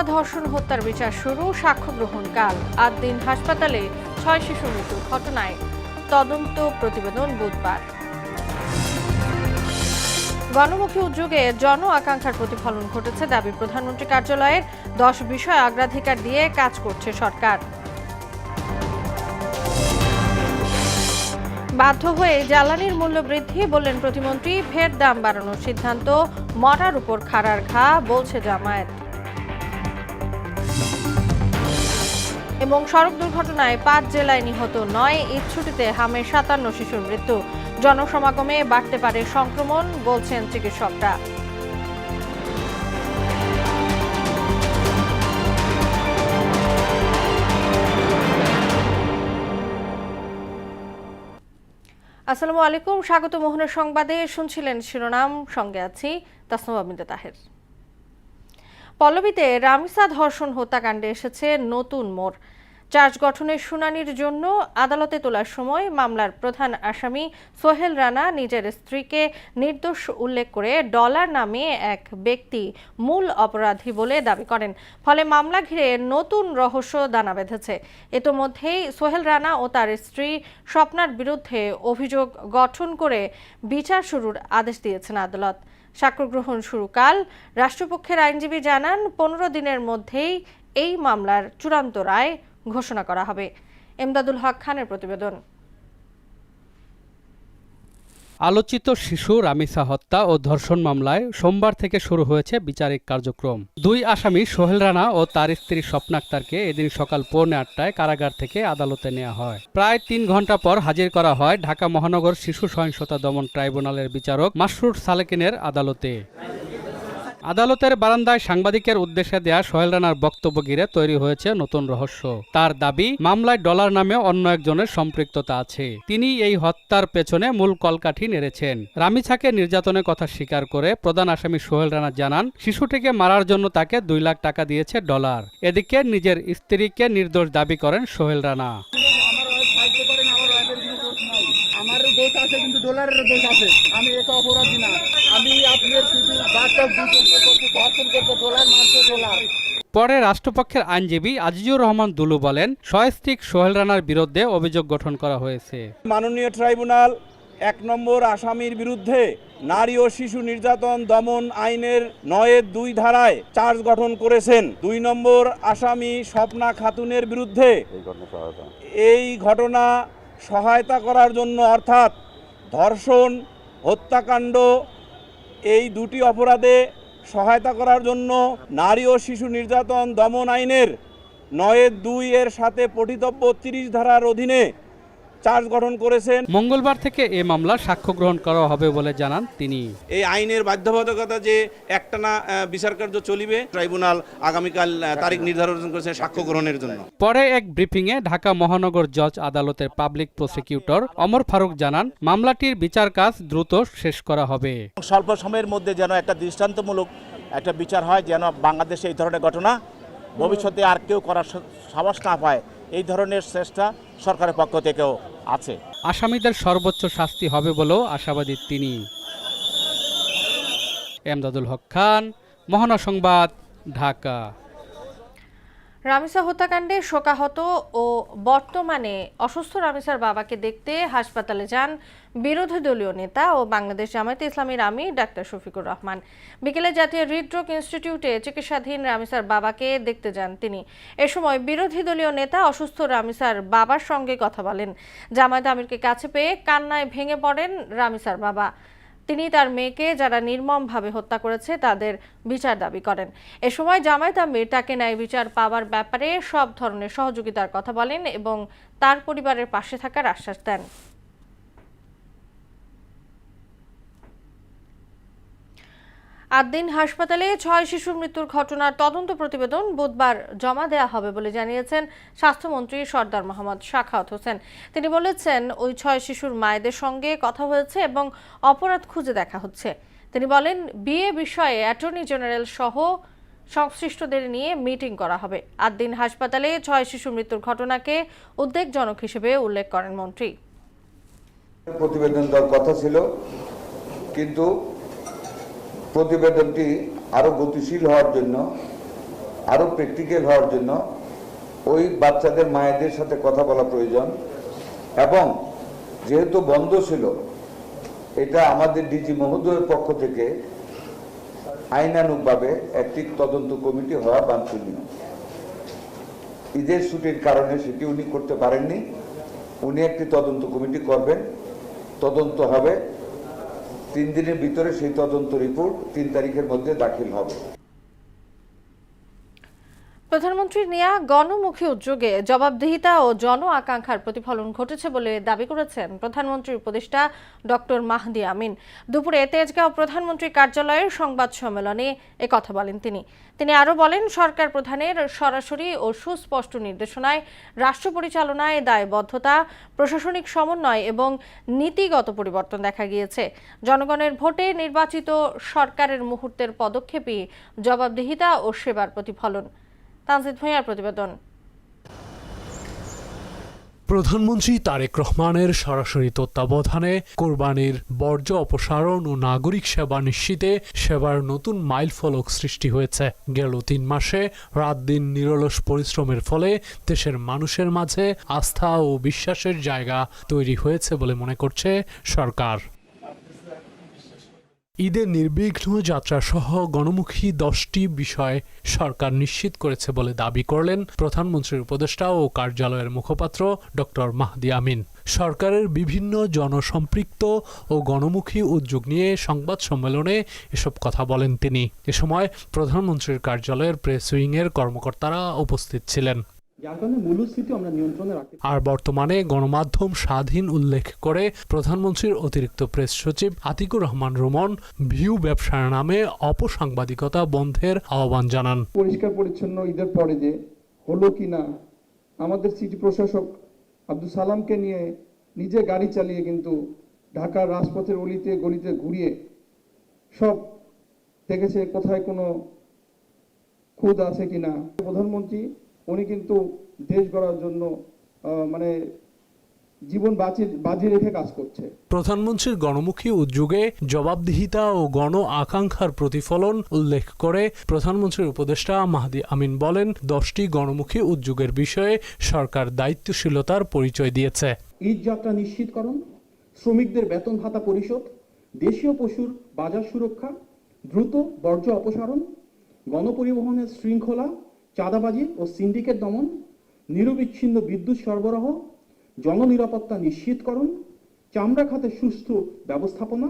রামিসা ধর্ষণ হত্যার বিচার শুরু, সাক্ষ্য গ্রহণ কাল। ৮ দিন হাসপাতালে ৬ শিশু মৃত্যুর ঘটনায় তদন্ত প্রতিবেদন বুধবার। গণমুখী উদ্যোগে জন আকাঙ্ক্ষার প্রতিফলন ঘটেছে দাবি প্রধানমন্ত্রী কার্যালয়ের। ১০ বিষয় অগ্রাধিকার দিয়ে কাজ করছে সরকার। বাধ্য হয়ে জ্বালানির মূল্য বৃদ্ধি, বললেন প্রতিমন্ত্রী। ফের দাম বাড়ানোর সিদ্ধান্ত মরার উপর খাড়ার ঘা, বলছে জামায়াত। এবং সড়ক দুর্ঘটনায় ৫ জেলায় নিহত ৯, ঈদ ছুটিতে হামে ৫৭ শিশুর মৃত্যু। জনসমাগমে বাড়তে পারে সংক্রমণ, বলছেন চিকিৎসকরা। আসসালামু আলাইকুম, স্বাগত মোহনের সংবাদে। শুনছিলেন শিরোনাম, সঙ্গে আছি তাসনুবা বিনতে তাহের। পল্লবীতে রামিসা ধর্ষণ হত্যাকাণ্ডে এসেছে নতুন মোড়। চার্জ গঠনের শুনানির জন্য আদালতে তোলার সময় মামলার প্রধান আসামি সোহেল রানা নিজের স্ত্রীকে নির্দোষ উল্লেখ করে ডলার নামে এক ব্যক্তি মূল অপরাধী বলে দাবি করেন। ফলে মামলা ঘিরে নতুন রহস্য দানা বেঁধেছে। ইতোমধ্যেই সোহেল রানা ও তার স্ত্রী স্বপ্নার বিরুদ্ধে অভিযোগ গঠন করে বিচার শুরুর আদেশ দিয়েছেন আদালত। সাক্ষ্য গ্রহণ শুরু কাল। রাষ্ট্রপক্ষের আইনজীবী জানান ১৫ দিনের মধ্যেই এই মামলার চূড়ান্ত রায় ঘোষণা করা হবে। এমদাদুল হক খানের প্রতিবেদন। আলোচিত শিশু রামিসা হত্যা ও ধর্ষণ মামলায় সোমবার থেকে শুরু হয়েছে বিচারিক কার্যক্রম। ২ আসামি সোহেল রানা ও তার স্ত্রী স্বপ্না আক্তারকে এদিন সকাল ৮:৩০ কারাগার থেকে আদালতে নেওয়া হয়। প্রায় ৩ ঘণ্টা পর হাজির করা হয় ঢাকা মহানগর শিশু সহিংসতা দমন ট্রাইব্যুনালের বিচারক মাসরুর সালেকিনের আদালতে। আদালতের বারান্দায় সাংবাদিকের উদ্দেশ্যে দেয়া সোহেল রানার বক্তব্য ঘিরে তৈরি হয়েছে নতুন রহস্য। তার দাবি, মামলায় ডলার নামে অন্য একজনের সম্পৃক্ততা আছে। তিনি এই হত্যার পেছনে মূল কলকাঠি নেড়েছেন। রামিসাকে নির্যাতনের কথা স্বীকার করে প্রধান আসামি সোহেল রানা জানান, শিশুটিকে মারার জন্য তাকে ২ লাখ টাকা দিয়েছে ডলার। এদিকে নিজের স্ত্রীকে নির্দোষ দাবি করেন সোহেল রানা। আমার দোষ আছে, কিন্তু ডলারের দোষ আছে। আমি এটা অপরাধী না। আমি আপনার শুধু পরে রাষ্ট্রপক্ষের আইনজীবী আজিজুর রহমান দুলু বলেন, সস্ত্রীক সোহেল রানার বিরুদ্ধে অভিযোগ গঠন করা হয়েছে। মাননীয় ট্রাইব্যুনাল ১ নম্বর আসামির বিরুদ্ধে নারী ও শিশু নির্যাতন দমন আইনের ৯-২ ধারায় চার্জ গঠন করেছেন। ২ নম্বর আসামি স্বপ্না খাতুনের বিরুদ্ধে এই ঘটনা সহায়তা করার জন্য, অর্থাৎ ধর্ষণ, হত্যাকাণ্ড, এই ২টি অপরাধে সহায়তা করার জন্য নারী ও শিশু নির্যাতন দমন আইনের ৯-২ এর সাথে পঠিতব্য ৩০ ধারার অধীনে চার্জ গঠন করেছেন। মঙ্গলবার থেকে এ মামলার সাক্ষ্য গ্রহণ করা হবে বলে জানান তিনি। এই আইনের বাধ্যবাধকতা যে একটানা বিচার কার্য চলিবে, ট্রাইব্যুনাল আগামীকাল তারিখ নির্ধারণ করেছে সাক্ষ্য গ্রহণের জন্য। পরে এক ব্রিফিংয়ে ঢাকা মহানগর জজ আদালতের পাবলিক প্রসিকিউটর ওমর ফারুক জানান, মামলাটির বিচার কাজ দ্রুত শেষ করা হবে। স্বল্প সময়ের মধ্যে যেন একটা দৃষ্টান্তমূলক একটা বিচার হয়, যেন বাংলাদেশে এই ধরনের ঘটনা ভবিষ্যতে আর কেউ করার সাহস না পায়, এই ধরনের চেষ্টা সরকারের পক্ষ থেকেও আছে। আসামিদের সর্বোচ্চ শাস্তি হবে বলেও আশাবাদী তিনি। এমদাদুল হক খান, মোহনা সংবাদ, ঢাকা। রামিসা হত্যাকাণ্ডে শোকাহত ও বর্তমানে অসুস্থ রামিসার বাবাকে দেখতে হাসপাতালে যান বিরোধী দলীয় নেতা ও বাংলাদেশ জামায়াতে ইসলামীর আমির ডাক্তার শফিকুর রহমান। বিকেলে জাতীয় হৃদরোগ ইনস্টিটিউটে চিকিৎসাধীন রামিসার বাবাকে দেখতে যান তিনি। এ সময় বিরোধী দলীয় নেতা অসুস্থ রামিসার বাবার সঙ্গে কথা বলেন। জামায়াত আমিরকে কাছে পেয়ে কান্নায় ভেঙে পড়েন রামিসার বাবা। তিনি তার মেয়েকে যারা নির্মমভাবে হত্যা করেছে তাদের বিচার দাবি করেন। এ সময় জামায়াত আমির তাকে ন্যায় বিচার পাওয়ার ব্যাপারে সব ধরনের সহযোগিতার কথা বলেন এবং তার পরিবারের পাশে থাকার আশ্বাস দেন। ৮ দিন হাসপাতালে ৬ শিশুর মৃত্যুর ঘটনার তদন্ত প্রতিবেদন বুধবার জমা দেওয়া হবে বলে জানিয়েছেন স্বাস্থ্যমন্ত্রী সরদার মোহাম্মদ সাখাওয়াত হোসেন। তিনি বলেছেন, ওই ৬ শিশুর মায়েদের সঙ্গে কথা হয়েছে এবং অপরাধ খুঁজে দেখা হচ্ছে। তিনি বলেন, বিয়ে বিষয়ে অ্যাটর্নি জেনারেল সহ সংশ্লিষ্টদের নিয়ে মিটিং করা হবে। ৮ দিন হাসপাতালে ৬ শিশুর মৃত্যুর ঘটনাকে উদ্বেগজনক হিসেবে উল্লেখ করেন মন্ত্রী। প্রতিবেদন দেওয়ার কথা ছিল, কিন্তু প্রতিবেদনটি আরো গতিশীল হওয়ার জন্য আরো প্র্যাকটিক্যাল হওয়ার জন্য ওই বাচ্চাদের মায়েদের সাথে কথা বলা প্রয়োজন, এবং যেহেতু বন্ধ ছিল, এটা আমাদের ডিজি মহোদয়ের পক্ষ থেকে আইনানুগভাবে একটি তদন্ত কমিটি হওয়া বাঞ্ছনীয়। ঈদের ছুটির কারণে সেটি উনি করতে পারেননি। উনি একটি তদন্ত কমিটি করবেন, তদন্ত হবে, 3 দিনের ভিতরে সেই তদন্ত রিপোর্ট 3 তারিখের মধ্যে দাখিল হবে। প্রধানমন্ত্রীর নেয়া গণমুখী উদ্যোগে জবাবদিহিতা ও জন আকাঙ্ক্ষার প্রতিফলন ঘটেছে বলে দাবি করেছেন প্রধানমন্ত্রীর উপদেষ্টা ডক্টর মাহদি আমিন। দুপুরে তেজগাঁও প্রধানমন্ত্রীর কার্যালয়ের সংবাদ সম্মেলনে একথা বলেন তিনি আরও বলেন, সরকার প্রধানের সরাসরি ও সুস্পষ্ট নির্দেশনায় রাষ্ট্র পরিচালনায় দায়বদ্ধতা, প্রশাসনিক সমন্বয় এবং নীতিগত পরিবর্তন দেখা গিয়েছে। জনগণের ভোটে নির্বাচিত সরকারের মুহূর্তের পদক্ষেপই জবাবদিহিতা ও সেবার প্রতিফলন। তানজিদ ভূঁইয়ার প্রতিবেদন। প্রধানমন্ত্রী তারেক রহমানের সরাসরি তত্ত্বাবধানে কোরবানির বর্জ্য অপসারণ ও নাগরিক সেবা নিশ্চিতে সেবার নতুন মাইলফলক সৃষ্টি হয়েছে। গেল 3 মাসে রাত দিন নিরলস পরিশ্রমের ফলে দেশের মানুষের মাঝে আস্থা ও বিশ্বাসের জায়গা তৈরি হয়েছে বলে মনে করছে সরকার। ঈদের নির্বিঘ্ন যাত্রা সহ গণমুখী 10টি বিষয় সরকার নিশ্চিত করেছে বলে দাবি করলেন প্রধানমন্ত্রীর উপদেষ্টা ও কার্যালয়ের মুখপাত্র ডক্টর মাহদি আমিন। সরকারের বিভিন্ন জনসম্পৃক্ত ও গণমুখী উদ্যোগ নিয়ে সংবাদ সম্মেলনে এসব কথা বলেন তিনি। এ সময় প্রধানমন্ত্রীর কার্যালয়ের প্রেস উইংয়ের কর্মকর্তারা উপস্থিত ছিলেন। আর বর্তমানে গণমাধ্যম স্বাধীন উল্লেখ করে প্রধানমন্ত্রীর অতিরিক্ত প্রেস সচিব আতিকুর রহমান রুমন ভিউ ব্যবসার নামে অপসাংবাদিকতা বন্ধের আহ্বান জানান। পরিষ্কার পরিচ্ছন্ন ঈদের পরে যে হলো কিনা, আমাদের সিটি প্রশাসক আব্দুল সালামকে নিয়ে নিজে গাড়ি চালিয়ে কিন্তু ঢাকার রাজপথের অলিতে গলিতে ঘুরিয়ে সব দেখেছে কোথায় কোনো খুদ আছে কিনা। প্রধানমন্ত্রী উনি কিন্তু দেশ গড়ার জন্য জীবন বাজি রেখে কাজ করছে। প্রধানমন্ত্রীর গণমুখী উদ্যোগে জবাবদিহিতা ও গণ আকাঙ্ক্ষার প্রতিফলন উল্লেখ করে প্রধানমন্ত্রীর উপদেষ্টা মাহদি আমিন বলেন, 10টি গণমুখী উদ্যোগের বিষয়ে সরকার দায়িত্বশীলতার পরিচয় দিয়েছে। ঈদ যাত্রা নিশ্চিতকরণ, শ্রমিকদের বেতন ভাতা পরিশোধ, দেশীয় পশুর বাজার সুরক্ষা, দ্রুত বর্জ্য অপসারণ, গণপরিবহনের শৃঙ্খলা, চাঁদাবাজি ও সিন্ডিকেট দমন, নিরবিচ্ছিন্ন বিদ্যুৎ সরবরাহ, জননিরাপত্তা নিশ্চিতকরণ, চামড়া খাতে সুষ্ঠু ব্যবস্থাপনা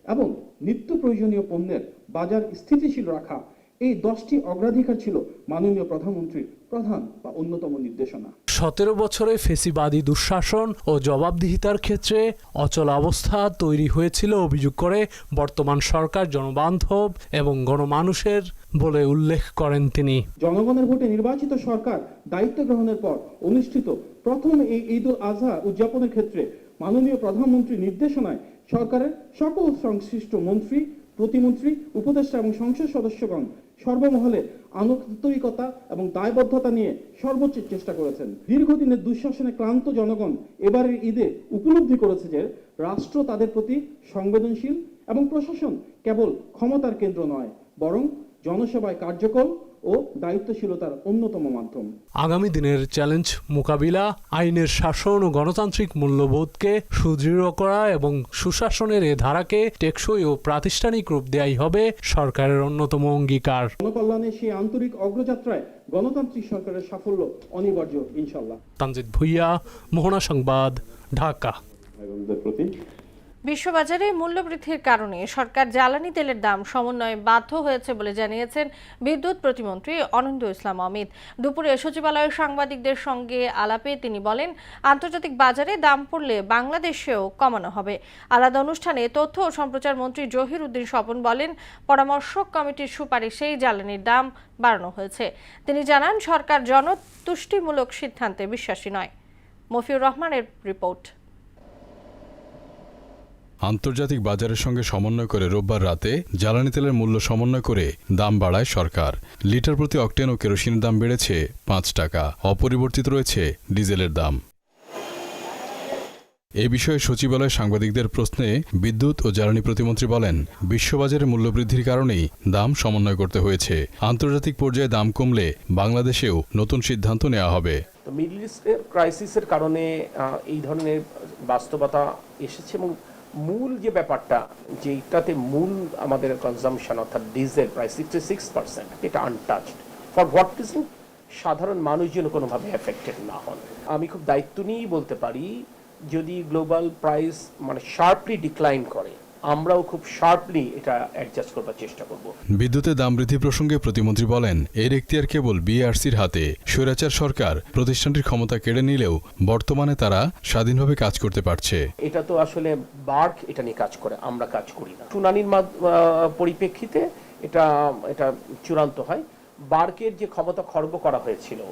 এবং নিত্য প্রয়োজনীয় পণ্যের বাজার স্থিতিশীল রাখা, এই 10টি অগ্রাধিকার ছিল মাননীয় প্রধানমন্ত্রীর প্রধান বা অন্যতম নির্দেশনা। 17 বছরে ফেসিবাদী দুঃশাসন ও জবাবদিহিতার ক্ষেত্রে অচল অবস্থা তৈরি হয়েছিল অভিযোগ করে বর্তমান সরকার জনবান্ধব এবং গণমানুষের বলে উল্লেখ করেন তিনি। জনগণের ভোটে নির্বাচিত সরকার দায়িত্ব গ্রহণের পর অনুষ্ঠিত প্রথম এই ঈদ উল আজহা উদযাপনের ক্ষেত্রে মাননীয় প্রধানমন্ত্রীর নির্দেশনায় সরকারের সকল সংশ্লিষ্ট মন্ত্রী, প্রতিমন্ত্রী, উপদেষ্টা এবং সংসদ সদস্যগণ সর্বমহলে আন্তরিকতা এবং দায়বদ্ধতা নিয়ে সর্বোচ্চ চেষ্টা করেছেন। দীর্ঘদিনের দুঃশাসনে ক্লান্ত জনগণ এবারের ঈদে উপলব্ধি করেছে যে রাষ্ট্র তাদের প্রতি সংবেদনশীল এবং প্রশাসন কেবল ক্ষমতার কেন্দ্র নয়, বরং জনসেবায় কার্যকর ও দায়িত্বশীলতার অন্যতম মাধ্যম। আগামী দিনের চ্যালেঞ্জ মোকাবিলা, আইনের শাসন ও গণতান্ত্রিক মূল্যবোধকে সুদৃঢ় করা এবং সুশাসনের এ ধারাকে টেকসই ও প্রাতিষ্ঠানিক রূপ দেয়াই হবে সরকারের অন্যতম অঙ্গীকার। জনকল্যাণে সেই আন্তরিক অগ্রযাত্রায় গণতান্ত্রিক সরকারের সাফল্য অনিবার্য ইনশাআল্লাহ। তানজিদ ভূঁইয়া, মোহনা সংবাদ, ঢাকা। বিশ্ববাজারে মূল্যবৃদ্ধির কারণে সরকার জ্বালানি তেলের দাম সমন্বয়ে বাধ্য হয়েছে বলে জানিয়েছেন বিদ্যুৎ প্রতিমন্ত্রী অনন্ত ইসলাম অমিত। দুপুরে সচিবালয়ে সাংবাদিকদের সঙ্গে আলাপে তিনি বলেন, আন্তর্জাতিক বাজারে দাম পড়লে বাংলাদেশেও কমানো হবে। আলাদা অনুষ্ঠানে তথ্য ও সম্প্রচার মন্ত্রী জহির উদ্দিন স্বপন বলেন, পরামর্শক কমিটির সুপারিশেই জ্বালানির দাম বাড়ানো হয়েছে। তিনি জানান, সরকার জনতুষ্টিমূলক সিদ্ধান্তে বিশ্বাসী নয়। মফিউর রহমানের রিপোর্ট। আন্তর্জাতিক বাজারের সঙ্গে সমন্বয় করে রোববার রাতে জ্বালানি তেলের মূল্য সমন্বয় করে দাম বাড়ায় সরকার। লিটার প্রতি অকটেন ও কেরোসিনের দাম বেড়েছে 5 টাকা, অপরিবর্তিত রয়েছে ডিজেলের দাম। এ বিষয়ে সচিবালয়ে সাংবাদিকদের প্রশ্নে বিদ্যুৎ ও জ্বালানি প্রতিমন্ত্রী বলেন, বিশ্ববাজারে মূল্যবৃদ্ধির কারণেই দাম সমন্বয় করতে হয়েছে। আন্তর্জাতিক পর্যায়ে দাম কমলে বাংলাদেশেও নতুন সিদ্ধান্ত নেওয়া হবে। তো মিডল ইস্টের ক্রাইসিসের কারণে এই ধরনের বাস্তবতা এসেছে এবং মূল যে ব্যাপারটা যেটাতে মূল আমাদের কনজাম্পশন অর্থাৎ ডিজেল প্রায় 66%, এটা আনটাচড। For what reason? সাধারণ মানুষ যেন কোনোভাবে এফেক্টেড না হন। আমি খুব দায়িত্ব নিয়েই বলতে পারি, যদি গ্লোবাল প্রাইস মানে শার্পলি ডিক্লাইন করে, আমরাও খুব শার্পলি এটা অ্যাডজাস্ট করবার চেষ্টা করব। বিদ্যুতের দাম বৃদ্ধি প্রসঙ্গে প্রতিমন্ত্রী বলেন, এর এখতিয়ার কেবল বিএআরসির হাতে। স্বৈরাচার সরকার প্রতিষ্ঠানটির ক্ষমতা কেড়ে নিলেও বর্তমানে তারা স্বাধীনভাবে কাজ করতে পারছে। এটা তো আসলে বার্ক এটা নিয়ে কাজ করে, আমরা কাজ করি না। শুনানির পরিপ্রেক্ষিতে এটা চূড়ান্ত হয়। বার্কের যে ক্ষমতা খর্ব করা হয়েছিল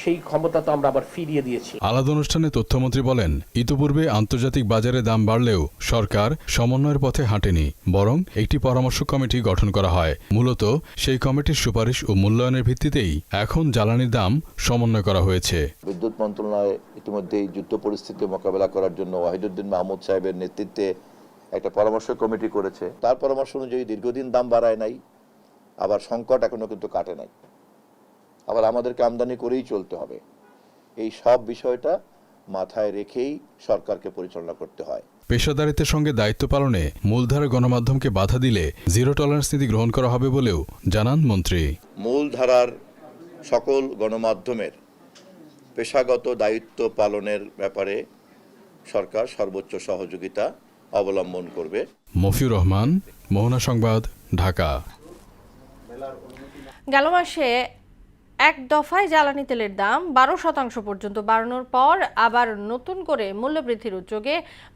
সেই ক্ষমতা তো আমরা আবার ফিরিয়ে দিয়েছি। আলাদা অনুষ্ঠানে তথ্যমন্ত্রী বলেন, ইতিপূর্বে আন্তর্জাতিক বাজারে দাম বাড়লেও সরকার সমন্বয়ের পথে হাঁটেনি, বরং একটি পরামর্শ কমিটি গঠন করা হয়। মূলত সেই কমিটির সুপারিশ ও মূল্যায়নের ভিত্তিতেই এখন জ্বালানির দাম সমন্বয় করা হয়েছে। বিদ্যুৎ মন্ত্রণালয় ইতিমধ্যেই যুদ্ধ পরিস্থিতি মোকাবেলা করার জন্য ওয়াহিদুদ্দিন মাহমুদ সাহেবের নেতৃত্বে একটা পরামর্শ কমিটি করেছে। তার পরামর্শ অনুযায়ী দীর্ঘদিন দাম বাড়ায় নাই, আবার সংকট এখনো কিন্তু কাটে নাই, আবার আমাদেরকে আমদানি করেই চলতে হবে। এই সব বিষয়টা মাথায় রেখেই সরকারকে পরিচালনা করতে হয়। পেশাদারিত্বের সঙ্গে দায়িত্ব পালনে মূলধারার গণমাধ্যমকে বাধা দিলে জিরো টলারেন্স নীতি গ্রহণ করা হবে বলেও জানান মন্ত্রী। মূলধারার সকল গণমাধ্যমের পেশাগত দায়িত্ব পালনের ব্যাপারে সরকার সর্বোচ্চ সহযোগিতা অবলম্বন করবে। মফিউর রহমান, মোহনা সংবাদ, ঢাকা। গেল মাসে এক দফায় জ্বালানি তেলের দাম 12% পর্যন্ত বাড়ানোর পর আবার নতুন করে মূল্যবৃদ্ধির উদ্যোগে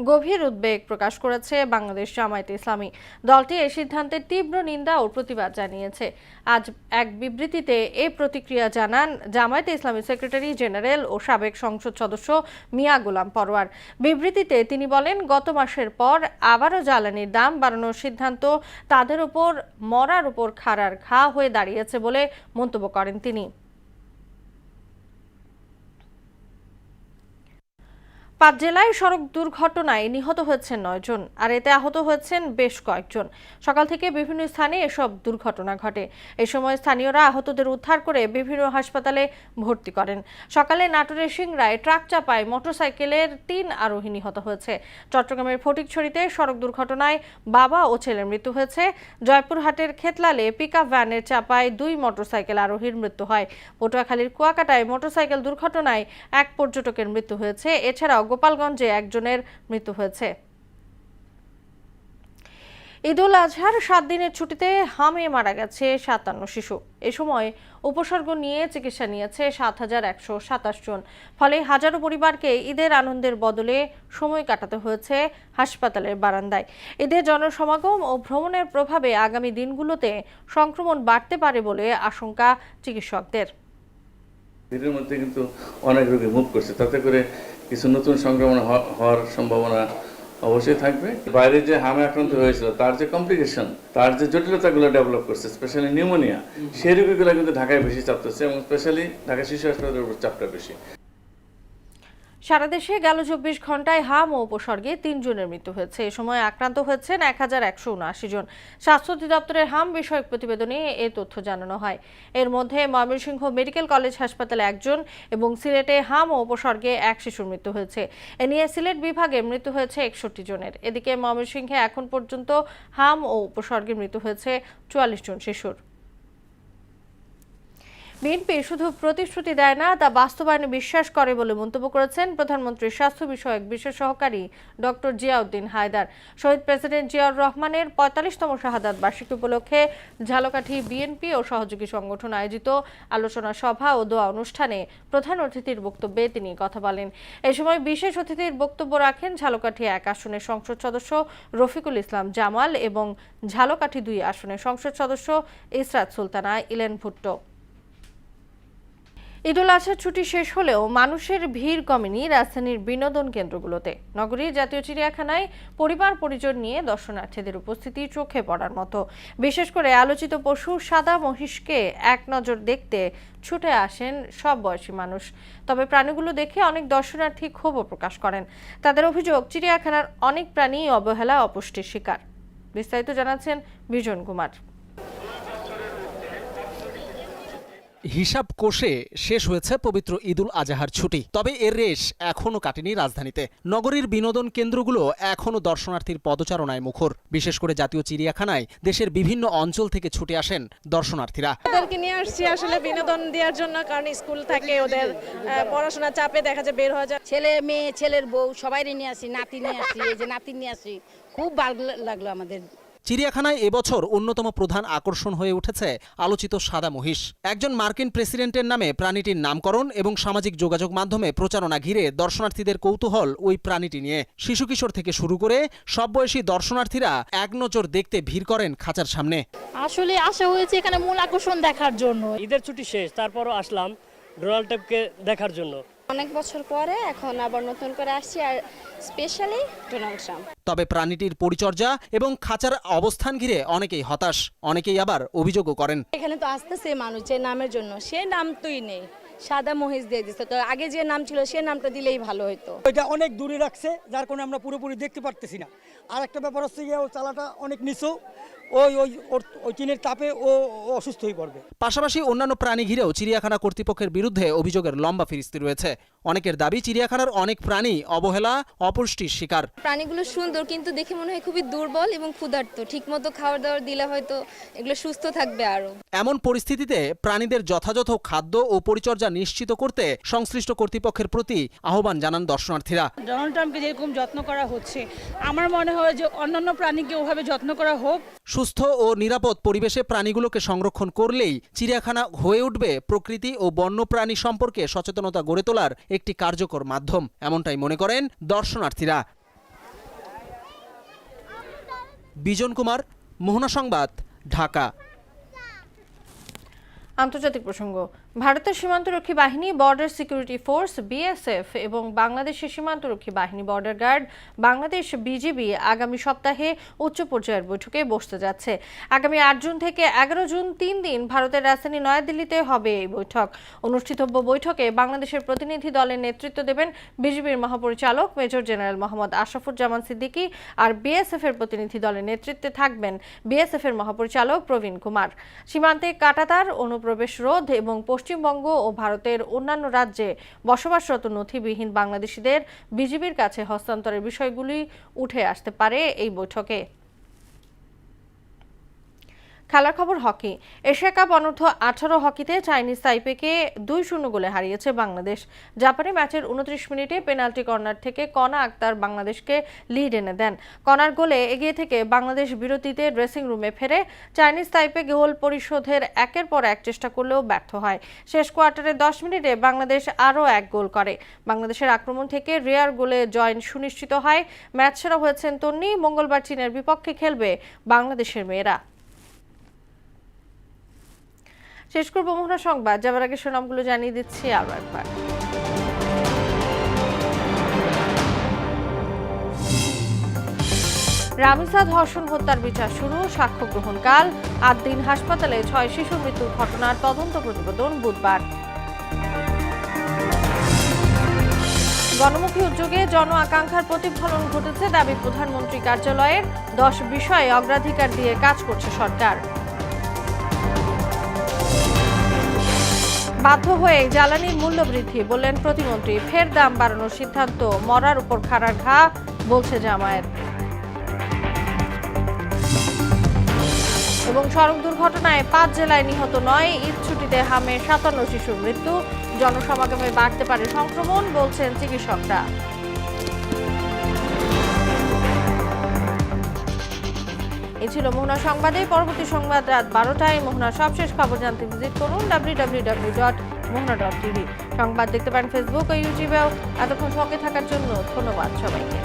গভীর উদ্বেগ প্রকাশ করেছে বাংলাদেশ জামায়াতে ইসলামী। দলটি এই সিদ্ধান্তের তীব্র নিন্দা ও প্রতিবাদ জানিয়েছে। আজ এক বিবৃতিতে এই প্রতিক্রিয়া জানান জামায়াতে ইসলামী সেক্রেটারি জেনারেল ও সাবেক সংসদ সদস্য মিয়া গোলাম পরোয়ার। বিবৃতিতে তিনি বলেন, গত মাসের পর আবারও জ্বালানির দাম বাড়ানোর সিদ্ধান্ত তাদের উপর মরার উপর খাড়ার ঘা হয়ে দাঁড়িয়েছে বলে মন্তব্য করেন তিনি। 5 জেলায় সড়ক দুর্ঘটনায় নিহত হয়েছেন 9 জন, আর এতে আহত হয়েছেন বেশ কয়েকজন। সকাল থেকে বিভিন্ন স্থানে এসব দুর্ঘটনা ঘটে। এই সময় স্থানীয়রা আহতদের উদ্ধার করে বিভিন্ন হাসপাতালে ভর্তি করেন। সকালে নাটোরের সিংড়ায় ট্রাক চাপায় মোটরসাইকেলের 3 আরোহী নিহত হয়েছে। চট্টগ্রামের ফটিকছড়িতে সড়ক দুর্ঘটনায় বাবা ও ছেলের মৃত্যু হয়েছে। জয়পুরহাটের খেতলালে পিকআপ ভ্যানের চাপায় 2 মোটরসাইকেল আরোহীর মৃত্যু হয়। পটুয়াখালীর কুয়াকাটায় মোটরসাইকেল দুর্ঘটনায় এক পর্যটকের মৃত্যু হয়েছে। এছাড়াও গোপালগঞ্জে একজনের মৃত্যু হয়েছে। ঈদ উল আজহার 7 দিনের ছুটিতে হামে মারা গেছে 57 শিশু। এ সময় উপসর্গ নিয়ে চিকিৎসা নিয়েছে 7127 জন। ফলে হাজারো পরিবারকে ঈদের আনন্দের বদলে সময় কাটাতে হয়েছে হাসপাতালের বারান্দায়। ঈদের জনসমাগম ও ভ্রমণের প্রভাবে আগামী দিনগুলোতে সংক্রমণ বাড়তে পারে বলে আশঙ্কা চিকিৎসকদের। এর মধ্যে কিন্তু অনেক রোগী মুভ করছে, তাতে করে কিছু নতুন সংক্রমণ হওয়ার সম্ভাবনা অবশ্যই থাকবে। বাইরে যে হামে আক্রান্ত হয়েছিল তার যে কমপ্লিকেশন, তার যে জটিলতাগুলো ডেভেলপ করছে, স্পেশালি নিউমোনিয়া, সেই রোগীগুলো কিন্তু ঢাকায় বেশি চাপতেছে এবং স্পেশালি ঢাকা শিশু হাসপাতালের উপর চাপটা বেশি। সারা দেশে গেল 24 ঘন্টায় হাম ও উপসর্গে 3 জনের মৃত্যু হয়েছে। এ সময় আক্রান্ত হয়েছেন 1179 জন। স্বাস্থ্য অধিদপ্তরের হাম বিষয়ক প্রতিবেদনে এই তথ্য জানানো হয়। এর মধ্যে ময়মনসিংহ মেডিকেল কলেজ হাসপাতালে 1 জন এবং সিলেটে হাম ও উপসর্গে 1 শিশুর মৃত্যু হয়েছে। এ নিয়ে সিলেট বিভাগে মৃত্যু হয়েছে 61 জনের। এদিকে ময়মনসিংহে এখন পর্যন্ত হাম ও উপসর্গে মৃত্যু হয়েছে 44 জন শিশুর। বিএনপি শুধু প্রতিশ্রুতি দেয় না, তা বাস্তবায়নে বিশ্বাস করে বলে মন্তব্য করেছেন প্রধানমন্ত্রীর স্বাস্থ্য বিষয়ক বিশেষ সহকারী ডক্টর জিয়াউদ্দিন হায়দার। শহীদ প্রেসিডেন্ট জিয়াউর রহমানের 45তম শাহাদাত বার্ষিকী উপলক্ষে ঝালকাঠি বিএনপি ও সহযোগী সংগঠন আয়োজিত আলোচনা সভা ও দোয়া অনুষ্ঠানে প্রধান অতিথির বক্তব্যে তিনি কথা বলেন। এ সময় বিশেষ অতিথির বক্তব্য রাখেন ঝালকাঠি 1 আসনের সংসদ সদস্য রফিকুল ইসলাম জামাল এবং ঝালকাঠি 2 আসনের সংসদ সদস্য ইসরাত সুলতানা ইলেন ভুট্টো। ঈদুল আজহার ছুটি শেষ হলেও মানুষের ভিড় কমেনি রাজধানীর বিনোদন কেন্দ্রগুলোতে। নগরীর জাতীয় চিড়িয়াখানায় পরিবার পরিজন নিয়ে দর্শনার্থীদের উপস্থিতি চোখে পড়ার মতো। বিশেষ করে আলোচিত পশু সাদা মহিষকে এক নজর দেখতে ছুটে আসেন সব বয়সী মানুষ। তবে প্রাণীগুলো দেখে অনেক দর্শনার্থী ক্ষোভও প্রকাশ করেন। তাদের অভিযোগ, চিড়িয়াখানার অনেক প্রাণী অবহেলা অপুষ্টির শিকার। বিস্তারিত জানাচ্ছেন বিজন কুমার। হিসাব কষে শেষ হয়েছে পবিত্র ঈদুল আজহার ছুটি, তবে এর রেশ এখনো কাটেনি রাজধানীতে। নগরীর বিনোদন কেন্দ্রগুলো এখনো দর্শনার্থীর পদচারণায় মুখর। বিশেষ করে জাতীয় চিড়িয়াখানায় দেশের বিভিন্ন অঞ্চল থেকে ছুটে আসেন দর্শনার্থীরা। ওদেরকে নিয়ে আসছি আসলে বিনোদন দেওয়ার জন্য, কারণ স্কুল থাকে, ওদের পড়াশোনার চাপে দেখা যায় বের হয়ে যায়। ছেলে মেয়ে, ছেলের বউ সবাই নিয়ে আসি, নাতি নিয়ে আসি, এই যে নাতি নিয়ে আসি, খুব ভালো লাগলো আমাদের। চিড়িয়াখানায় এবছর অন্যতম প্রধান আকর্ষণ হয়ে উঠেছে আলোচিত সাদা মহিষ। একজন মার্কিন প্রেসিডেন্টের নামে প্রাণীটির নামকরণ এবং সামাজিক যোগাযোগ মাধ্যমে প্রচারণা ঘিরে দর্শনার্থীদের কৌতূহল ওই প্রাণীটি নিয়ে। শিশু কিশোর থেকে শুরু করে সব বয়সী দর্শনার্থীরা এক নজর দেখতে ভিড় করেন খাঁচার সামনে। আসলে আসা হয়েছে এখানে মূল আকর্ষণ দেখার জন্য। ঈদের ছুটি শেষ, তারপরও আসলাম ডোনাল্ড ট্রাম্পকে দেখার জন্য। অনেক বছর পরে এখন আবার নতুন করে আসছি, আর স্পেশালি ডোনাল্ড ট্রাম্প। তবে প্রাণীটির পরিচর্যা এবং খাঁচার অবস্থান ঘিরে অনেকেই হতাশ, অনেকেই আবার অভিযোগও করেন। এখানে তো আসতেছে মানুষ যে নামের জন্য, সে নাম তুই নেই, সাদা মহিষ দিয়ে দিচ্ছে। তো আগে যে নাম ছিল সে নামটা দিলেই ভালো হতো। এটা অনেক দূরে রাখছে, যার কারণে আমরা পুরোপুরি দেখতে পারতেছি না। আর একটা ব্যাপার হচ্ছে গিয়ে ও চালাটা অনেক নিচু, ওই টিনের তাপে ও অসুস্থ হয়ে পড়বে। পাশাপাশি অন্যান্য প্রাণী ঘিরেও চিড়িয়াখানা কর্তৃপক্ষের বিরুদ্ধে অভিযোগের লম্বা ফিরিস্তি রয়েছে। অনেকের দাবি, চিড়িয়াখানার অনেক প্রাণী অবহেলা অপুষ্টির শিকার। প্রাণীগুলো সুন্দর, কিন্তু দেখে মনে হয় খুবই দুর্বল এবং ক্ষুধার্ত। ঠিকমতো খাবার দাবার দিলে হয়তো এগুলো সুস্থ থাকবে আরো। এমন পরিস্থিতিতে প্রাণীদের যথাযথ খাদ্য ও পরিচর্যা নিশ্চিত করতে সংশ্লিষ্ট কর্তৃপক্ষের প্রতি আহ্বান জানান দর্শনার্থীরা। ডোনাল্ড ট্রাম্পকে যেরকম যত্ন করা হচ্ছে, আমার মনে হয় যে অন্যান্য প্রাণীকে ওভাবে যত্ন করা হোক। সুস্থ ও নিরাপদ পরিবেশে প্রাণীগুলোকে সংরক্ষণ করলেই চিড়িয়াখানা হয়ে উঠবে প্রকৃতি ও বন্যপ্রাণী সম্পর্কে সচেতনতা গড়ে তোলার একটি কার্যকর মাধ্যম, এমনটাই মনে করেন দর্শনার্থীরা। বিজন কুমার, মোহনা সংবাদ, ঢাকা। আন্তর্জাতিক প্রসঙ্গ, ভারতের সীমান্তরক্ষী বাহিনী বর্ডার সিকিউরিটি ফোর্স বিএসএফ এবং বাংলাদেশের সীমান্তরক্ষী বাহিনী বর্ডার গার্ড বাংলাদেশ বিজিবি আগামী সপ্তাহে উচ্চ পর্যায়ের বৈঠকে বসতে যাচ্ছে। আগামী 8 জুন থেকে 11 জুন 3 দিন ভারতের রাজধানী নয়াদিল্লিতে হবে এই বৈঠক। অনুষ্ঠিতব্য বৈঠকে বাংলাদেশের প্রতিনিধি দলের নেতৃত্ব দেবেন বিজিবির মহাপরিচালক মেজর জেনারেল মোহাম্মদ আশরাফুজ্জামান সিদ্দিকী, আর বিএসএফ এর প্রতিনিধি দলের নেতৃত্বে থাকবেন বিএসএফ এর মহাপরিচালক প্রবীণ কুমার। সীমান্তে কাঁটাতার, অনুপ্রবেশ রোধ এবং পশ্চিমবঙ্গ ও ভারতের অন্যান্য রাজ্যে বসবাসরত নথিবিহীন বাংলাদেশিদের বিজিবির কাছে হস্তান্তরের বিষয়গুলি উঠে আসতে পারে এই বৈঠকে। খেলার খবর, হকি। এশিয়া কাপ অনূর্ধ্ব 18 হকিতে চাইনিজ তাইপেকে 2-0 গোলে হারিয়েছে বাংলাদেশ। জাপানি ম্যাচের 29 মিনিটে পেনাল্টি কর্নার থেকে কণা আক্তার বাংলাদেশকে লিড এনে দেন। কণার গোলে এগিয়ে থেকে বাংলাদেশ বিরতিতে ড্রেসিং রুমে ফেরে। চাইনিজ তাইপে গোল পরিশোধের একের পর এক চেষ্টা করলেও ব্যর্থ হয়। শেষ কোয়ার্টারে 10 মিনিটে বাংলাদেশ আরও এক গোল করে। বাংলাদেশের আক্রমণ থেকে রিয়ার গোলে জয় সুনিশ্চিত হয়। ম্যাচ সেরা হয়েছেন তন্নি। মঙ্গলবার চীনের বিপক্ষে খেলবে বাংলাদেশের মেয়েরা। শেষ করব মোহনা সংবাদ, যাবার আগে শিরোনামগুলো জানিয়ে দিচ্ছি আরও একবার। রামিসা ধর্ষণ হত্যার বিচার শুরু, সাক্ষ্য গ্রহণকাল 8 দিন। হাসপাতালে 6 শিশু মৃত্যুর ঘটনার তদন্ত প্রতিবেদন বুধবার। গণমুখী উদ্যোগে জন আকাঙ্ক্ষার প্রতিফলন ঘটেছে দাবি প্রধানমন্ত্রী কার্যালয়ের। 10 বিষয়ে অগ্রাধিকার দিয়ে কাজ করছে সরকার। বাধ্য হয়ে জ্বালানির মূল্য বৃদ্ধি, বললেন প্রতিমন্ত্রী। ফের দাম বাড়ানোর সিদ্ধান্ত মরার উপর খাড়ার ঘা, বলছে জামায়াত। এবং সড়ক দুর্ঘটনায় 5 জেলায় নিহত 9, ঈদ ছুটিতে হামে 57 শিশুর মৃত্যু। জনসমাগমে বাড়তে পারে সংক্রমণ, বলছেন চিকিৎসকরা। এই ছিল মোহনা সংবাদে। পরবর্তী সংবাদ রাত 12টায়। মোহনার সবশেষ খবর জানতে ভিজিট করুন www.mohna.tv। সংবাদ দেখতে পারেন ফেসবুক ও ইউটিউবেও। এতক্ষণ সঙ্গে থাকার জন্য ধন্যবাদ সবাইকে।